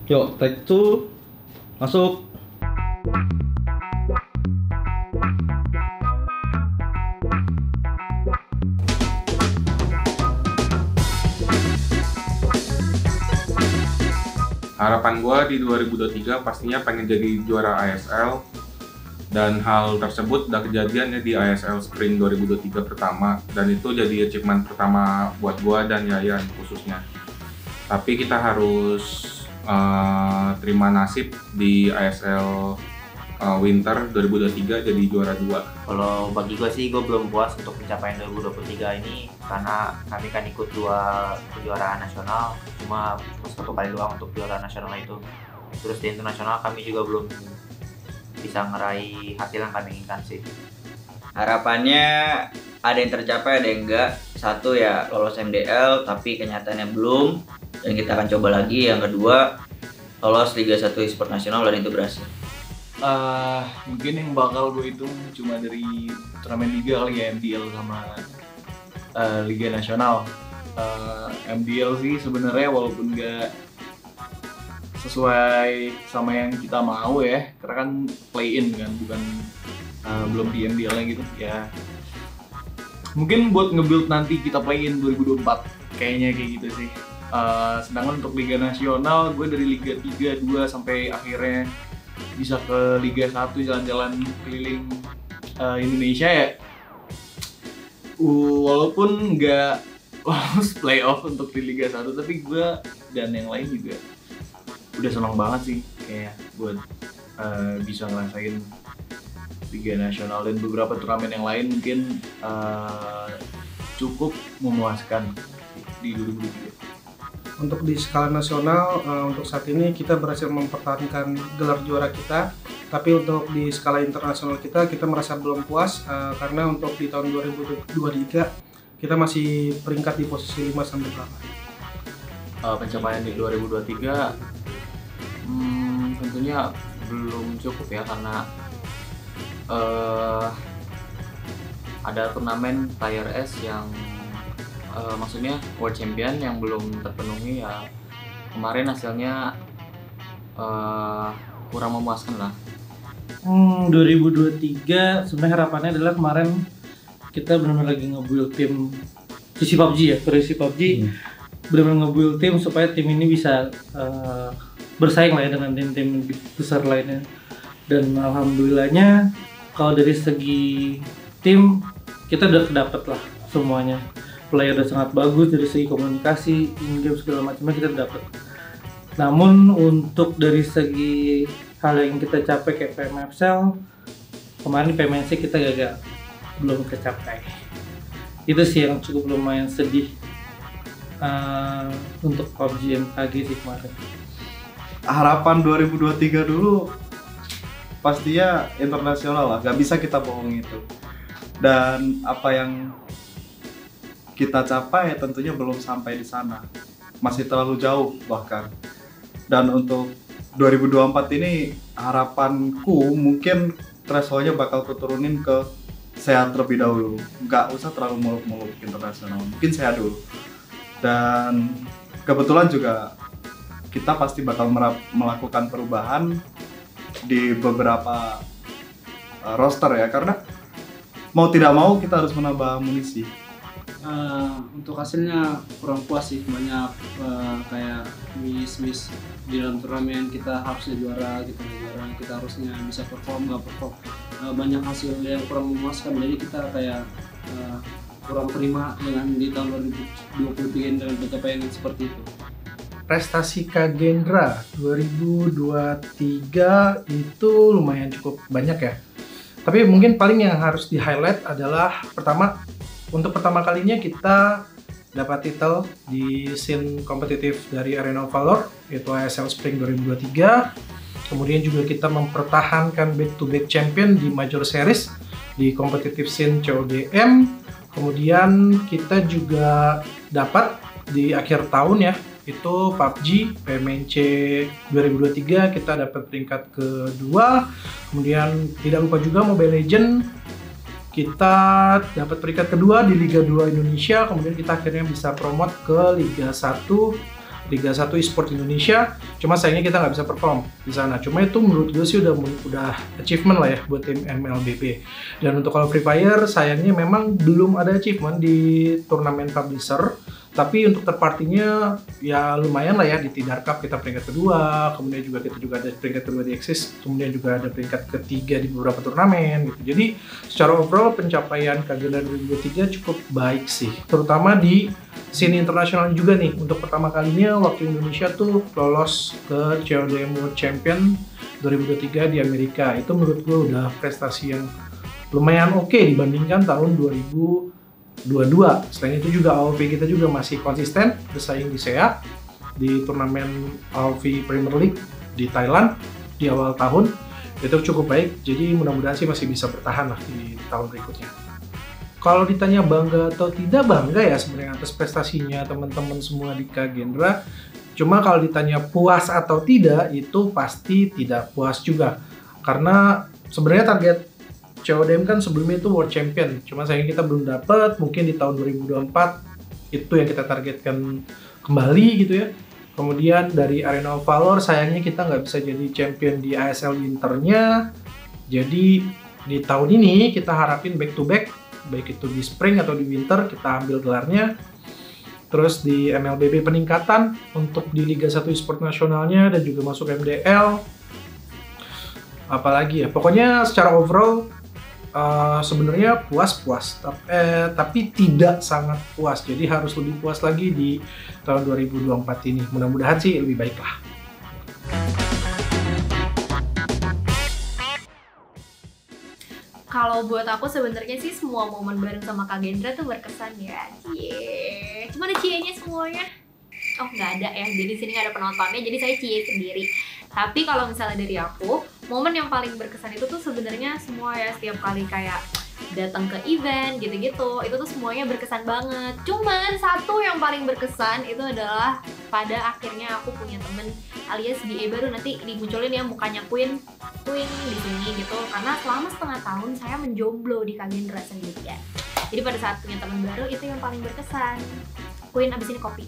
Yuk, take two, masuk. Harapan gue di 2023 pastinya pengen jadi juara ISL, dan hal tersebut udah kejadian ya di ISL Spring 2023 pertama, dan itu jadi achievement pertama buat gue dan Yayan khususnya. Tapi kita harus terima nasib di ISL Winter 2023 jadi juara 2. Kalau bagi gue sih, gue belum puas untuk pencapaian 2023 ini karena kami kan ikut 2 kejuaraan nasional, cuma 1 kali doang untuk juara nasional itu. Terus di internasional kami juga belum bisa ngeraih hasil yang kami inginkan sih. Harapannya ada yang tercapai, ada yang enggak. Satu ya lolos MDL, tapi kenyataannya belum, dan kita akan coba lagi. Yang kedua, lolos Liga 1 Esport Nasional, dan itu berhasil. Mungkin yang bakal gue hitung cuma dari turnamen liga kali ya, MDL sama Liga Nasional. MDL sih sebenarnya walaupun nggak sesuai sama yang kita mau ya, karena kan play in kan, bukan belum di MDL-nya gitu ya. Mungkin buat nge-build nanti kita play in 2024 kayaknya kayak gitu sih. Sedangkan untuk Liga Nasional, gue dari Liga 3, 2 sampai akhirnya bisa ke Liga 1 jalan-jalan keliling Indonesia ya. Walaupun nggak lolos playoff untuk di Liga 1, tapi gue dan yang lain juga udah senang banget sih kayak buat bisa ngerasain Liga Nasional, dan beberapa turnamen yang lain mungkin cukup memuaskan di 2023. Untuk di skala nasional, untuk saat ini kita berhasil mempertahankan gelar juara kita. Tapi untuk di skala internasional kita merasa belum puas, karena untuk di tahun 2023 kita masih peringkat di posisi 5-8. Pencapaian di 2023 tentunya belum cukup ya, karena ada turnamen Tier S yang maksudnya World Champion yang belum terpenuhi ya. Kemarin hasilnya kurang memuaskan lah. 2023 sebenarnya harapannya adalah kemarin kita benar-benar lagi nge-build tim versi PUBG ya, versi PUBG benar-benar nge-build tim supaya tim ini bisa bersaing lah ya dengan tim-tim besar lainnya. Dan alhamdulillahnya kalau dari segi tim kita udah dapet lah semuanya. Player udah sangat bagus dari segi komunikasi, in-game segala macamnya kita dapat. Namun untuk dari segi hal yang kita capai kayak PMFCL, kemarin PMNC kita gagal, belum kecapai. Itu sih yang cukup lumayan sedih untuk PUBG MKG sih kemarin. Harapan 2023 dulu pastinya internasional lah, gak bisa kita bohong itu. Dan apa yang kita capai tentunya belum sampai di sana, masih terlalu jauh bahkan. Dan untuk 2024 ini harapanku mungkin thresholdnya bakal kuturunin ke sehat terlebih dahulu, nggak usah terlalu muluk-muluk internasional, mungkin sehat dulu. Dan kebetulan juga kita pasti bakal melakukan perubahan di beberapa roster ya, karena mau tidak mau kita harus menambah amunisi. Untuk hasilnya kurang puas sih, banyak kayak miss di dalam turnamen. Kita harusnya juara, kita harusnya bisa perform, nggak perform, banyak hasil yang kurang memuaskan. Jadi kita kayak kurang terima dengan di tahun 2023 dengan pencapaian yang seperti itu. Prestasi Kagendra 2023 itu lumayan cukup banyak ya. Tapi mungkin paling yang harus di-highlight adalah untuk pertama kalinya kita dapat titel di scene kompetitif dari Arena of Valor, yaitu ISL Spring 2023. Kemudian juga kita mempertahankan back-to-back champion di Major Series di kompetitif scene CODM. Kemudian kita juga dapat di akhir tahun ya, itu PUBG PMNC 2023 kita dapat peringkat kedua. Kemudian tidak lupa juga Mobile Legends, kita dapat peringkat kedua di Liga 2 Indonesia. Kemudian kita akhirnya bisa promote ke Liga 1 Liga 1 Esport Indonesia, cuma sayangnya kita nggak bisa perform di sana. Cuma itu menurut gue sih udah achievement lah ya buat tim MLBB. Dan untuk kalau Free Fire, sayangnya memang belum ada achievement di turnamen publisher. Tapi untuk third party-nya ya lumayan lah ya, di Tidar Cup kita peringkat kedua, kemudian juga kita juga ada peringkat kedua di Axis, kemudian juga ada peringkat ketiga di beberapa turnamen gitu. Jadi secara overall pencapaian Kagenda 2023 cukup baik sih, terutama di scene internasional juga nih. Untuk pertama kalinya waktu Indonesia tuh lolos ke CODM World Champion 2023 di Amerika. Itu menurut gue udah prestasi yang lumayan oke dibandingkan tahun 2022. Selain itu juga AOV kita juga masih konsisten bersaing di SEA di turnamen AOV Premier League di Thailand di awal tahun. Itu cukup baik, jadi mudah-mudahan sih masih bisa bertahan lah di tahun berikutnya. Kalau ditanya bangga atau tidak, bangga ya sebenarnya atas prestasinya teman-teman semua di Kagendra. Cuma kalau ditanya puas atau tidak, itu pasti tidak puas juga. Karena sebenarnya target CODM kan sebelumnya itu World Champion, cuma sayangnya kita belum dapat. Mungkin di tahun 2024 itu yang kita targetkan kembali gitu ya. Kemudian dari Arena of Valor sayangnya kita nggak bisa jadi champion di ASL Winternya. Jadi di tahun ini kita harapin back to back, baik itu di spring atau di winter kita ambil gelarnya. Terus di MLBB peningkatan untuk di Liga 1 Esport nasionalnya dan juga masuk MDL. Apalagi ya, pokoknya secara overall sebenarnya puas-puas, tapi tidak sangat puas. Jadi harus lebih puas lagi di tahun 2024 ini. Mudah-mudahan sih lebih baik lah. Kalau buat aku sebenarnya sih semua momen bareng sama Kagendra tuh berkesan ya. Cie. Cuma ada cie-nya semuanya. Oh nggak ada ya, jadi sini nggak ada penontonnya, jadi saya cie sendiri. Tapi kalau misalnya dari aku, momen yang paling berkesan itu tuh sebenarnya semua ya, setiap kali kayak datang ke event gitu-gitu, itu tuh semuanya berkesan banget. Cuman satu yang paling berkesan itu adalah pada akhirnya aku punya temen alias BA baru, nanti dimunculin ya mukanya Queen di sini gitu. Karena selama setengah tahun saya menjomblo di Kagendra sendirian. Jadi pada saat punya temen baru itu yang paling berkesan. Queen abis ini kopi.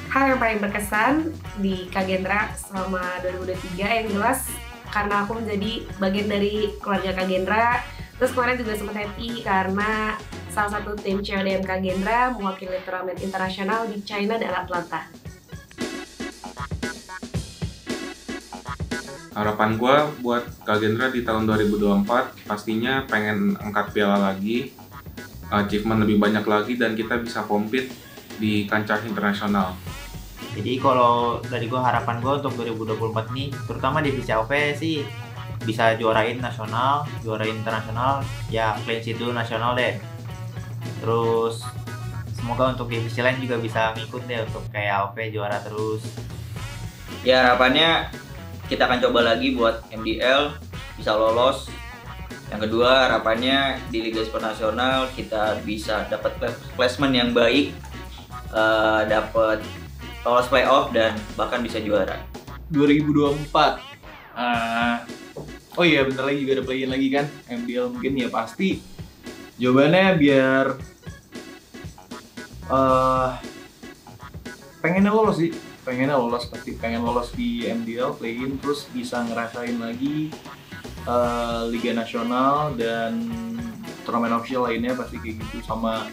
Hal yang paling berkesan di Kagendra selama 2023 yang jelas karena aku menjadi bagian dari keluarga Kagendra. Terus kemarin juga sempat happy karena salah satu tim CODM Kagendra mewakili turnamen internasional di China dan Atlanta. Harapan gue buat Kagendra di tahun 2024 pastinya pengen angkat piala lagi, achievement lebih banyak lagi, dan kita bisa compete di kancah internasional. Jadi kalau dari gue, harapan gue untuk 2024 nih, terutama divisi AOV sih bisa juarain nasional, juarain internasional, ya clean sheet dulu nasional deh. Terus semoga untuk divisi lain juga bisa ngikut deh untuk kayak AOV juara terus. Ya harapannya kita akan coba lagi buat MDL bisa lolos. Yang kedua harapannya di Liga Sport Nasional kita bisa dapat placement yang baik, dapat lolos playoff dan bahkan bisa juara. 2024. Oh iya, bentar lagi juga ada play-in lagi kan, MDL mungkin ya pasti. Jawabannya biar pengennya lolos sih, pasti pengen lolos di MDL play-in, terus bisa ngerasain lagi Liga Nasional dan turnamen official lainnya pasti kayak gitu. Sama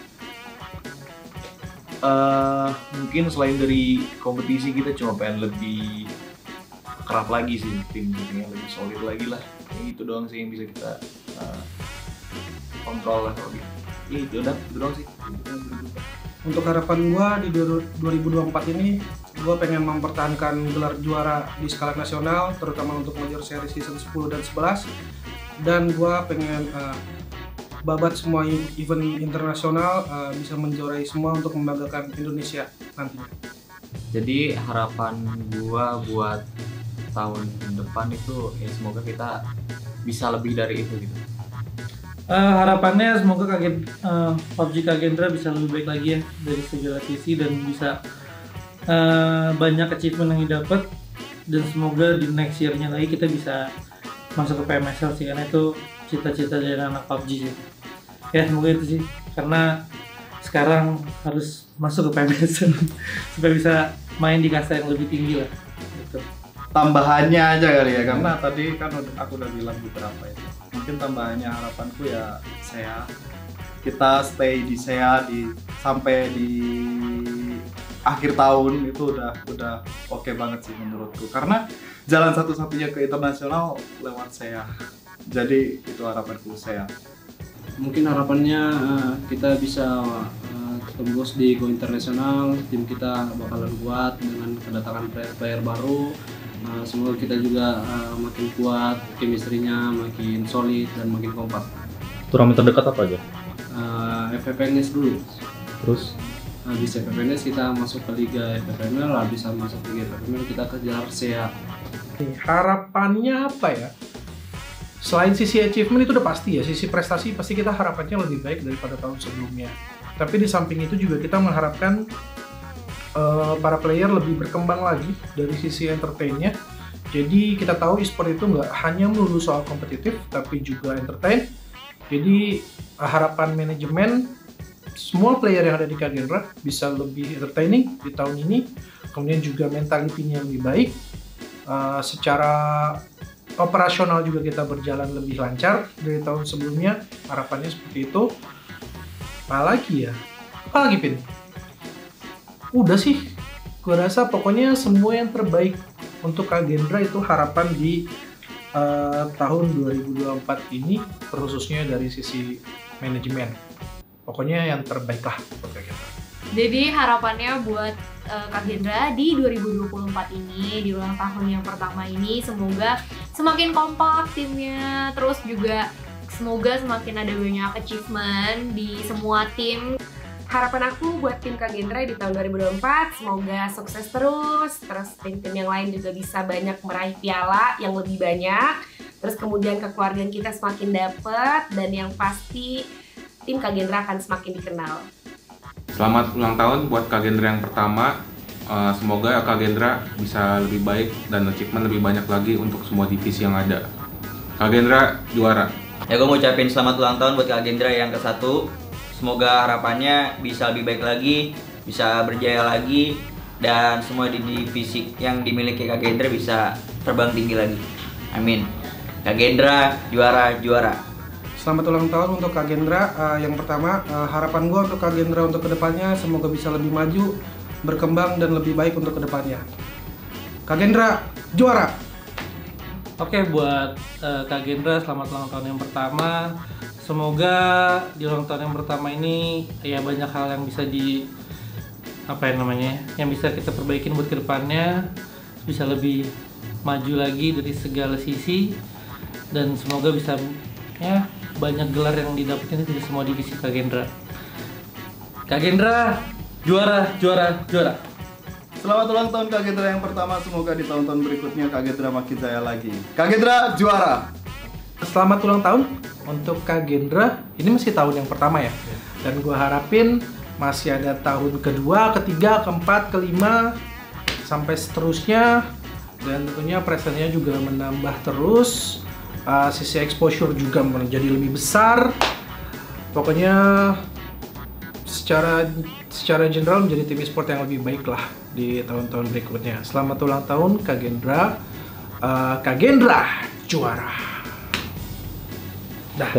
mungkin selain dari kompetisi kita cuma pengen lebih kerap lagi sih, tim-timnya lebih solid lagi lah. Kayak gitu doang sih yang bisa kita kontrol lah kalau gitu. Itu doang sih. Untuk harapan gua di 2024 ini, gua pengen mempertahankan gelar juara di skala nasional, terutama untuk Major Series season 10 dan 11. Dan gua pengen babat semua event internasional, bisa menjuarai semua untuk membanggakan Indonesia nantinya. Jadi harapan gua buat tahun depan itu ya semoga kita bisa lebih dari itu gitu. Harapannya semoga PUBG Kagendra bisa lebih baik lagi ya dari segala sisi, dan bisa banyak achievement yang didapat, dan semoga di next year-nya lagi kita bisa masuk ke PMSL sih, karena itu cita-cita dari anak PUBG sih. Ya semoga itu sih, karena sekarang harus masuk ke PBS supaya bisa main di kasta yang lebih tinggi lah gitu. Tambahannya aja kali ya, karena tadi kan aku udah bilang beberapa itu. Mungkin tambahannya harapanku ya kita stay di SEA sampai di akhir tahun itu udah oke banget sih menurutku, karena jalan satu-satunya ke internasional lewat SEA. Jadi itu harapanku SEA. Mungkin harapannya kita bisa tembus di Go Internasional, tim kita bakalan kuat dengan kedatangan player baru. Semoga kita juga makin kuat, chemistry-nya makin solid dan makin kompak. Turnamen terdekat apa aja? FFNS dulu. Terus? Habis FFNS kita masuk ke Liga FFML, habis masuk Liga FFML kita kejar SEA. Harapannya apa ya? Selain sisi achievement itu udah pasti ya, sisi prestasi pasti kita harapannya lebih baik daripada tahun sebelumnya. Tapi di samping itu juga kita mengharapkan para player lebih berkembang lagi dari sisi entertain-nya. Jadi kita tahu e-sport itu nggak hanya melulu soal kompetitif, tapi juga entertain. Jadi harapan manajemen semua player yang ada di Kagendra bisa lebih entertaining di tahun ini. Kemudian juga mentality-nya lebih baik. Secara operasional juga kita berjalan lebih lancar dari tahun sebelumnya. Harapannya seperti itu. Apalagi ya? Apalagi Pin? Udah sih, gue rasa pokoknya semua yang terbaik untuk Kagendra itu harapan di tahun 2024 ini, khususnya dari sisi manajemen. Pokoknya yang terbaik lah buat Kagendra. Jadi harapannya buat Kagendra di 2024 ini, di ulang tahun yang pertama ini, semoga semakin kompak timnya, terus juga semoga semakin ada banyak achievement di semua tim. Harapan aku buat tim Kagendra di tahun 2024 semoga sukses terus tim-tim yang lain juga bisa banyak meraih piala yang lebih banyak, terus kemudian kekeluargaan kita semakin dapet, dan yang pasti tim Kagendra akan semakin dikenal. Selamat ulang tahun buat Kagendra yang pertama. Semoga Kagendra bisa lebih baik dan achievement lebih banyak lagi untuk semua divisi yang ada. Kagendra juara. Ya, gue mau ucapin selamat ulang tahun buat Kagendra yang ke-1. Semoga harapannya bisa lebih baik lagi, bisa berjaya lagi, dan semua di divisi yang dimiliki Kagendra bisa terbang tinggi lagi. Amin. Kagendra juara. Selamat ulang tahun untuk Kagendra. Yang pertama, harapan gue untuk Kagendra untuk kedepannya semoga bisa lebih maju, berkembang, dan lebih baik untuk kedepannya. Kagendra juara. Oke, buat Kagendra selamat ulang tahun yang pertama. Semoga di ulang tahun yang pertama ini ya banyak hal yang bisa yang bisa kita perbaikin buat kedepannya, bisa lebih maju lagi dari segala sisi, dan semoga bisa ya banyak gelar yang didapetin di semua divisi Kagendra. Kagendra juara. Selamat ulang tahun Kagendra yang pertama, semoga di tahun-tahun berikutnya Kagendra makin jaya lagi. Kagendra juara. Selamat ulang tahun untuk Kagendra. Ini masih tahun yang pertama ya. Dan gue harapin masih ada tahun kedua, ketiga, keempat, kelima, sampai seterusnya. Dan tentunya prestasinya juga menambah terus. Sisi exposure juga menjadi lebih besar. Pokoknya secara general menjadi tim e-sport yang lebih baik lah di tahun-tahun berikutnya. Selamat ulang tahun Kagendra. Kagendra juara. Dah.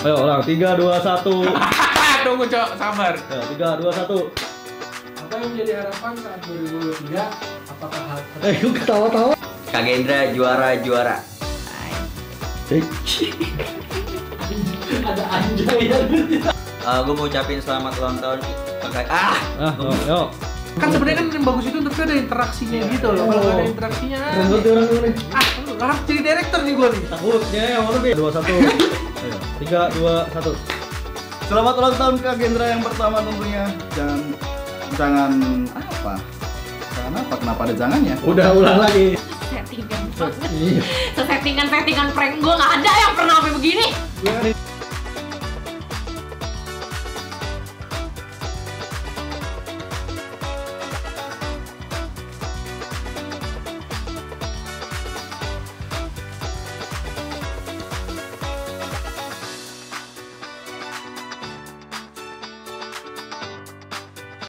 Ayo orang 3, 2, 1. Tunggu cok, sabar. Ya, 3, 2, 1. Apa yang menjadi harapan saat 2023? Apakah hal Gue ketawa-tawa. Kagendra juara. ada anjay ya? Gue mau ucapin selamat ulang tahun. Yuk. Kan sebenarnya kan yang bagus itu untuk ada interaksinya gitu loh. Kalau nggak ada interaksinya, Rambut orang ini. lu harus jadi director nih gue nih. Takutnya yang mana nih? 2, 1. Ayo, 3, 2, 1. Selamat ulang tahun Kagendra yang pertama tentunya. Jangan kenapa ada jangannya? Udah ulang lagi. Settingan prank gue nggak ada yang pernah sampai begini.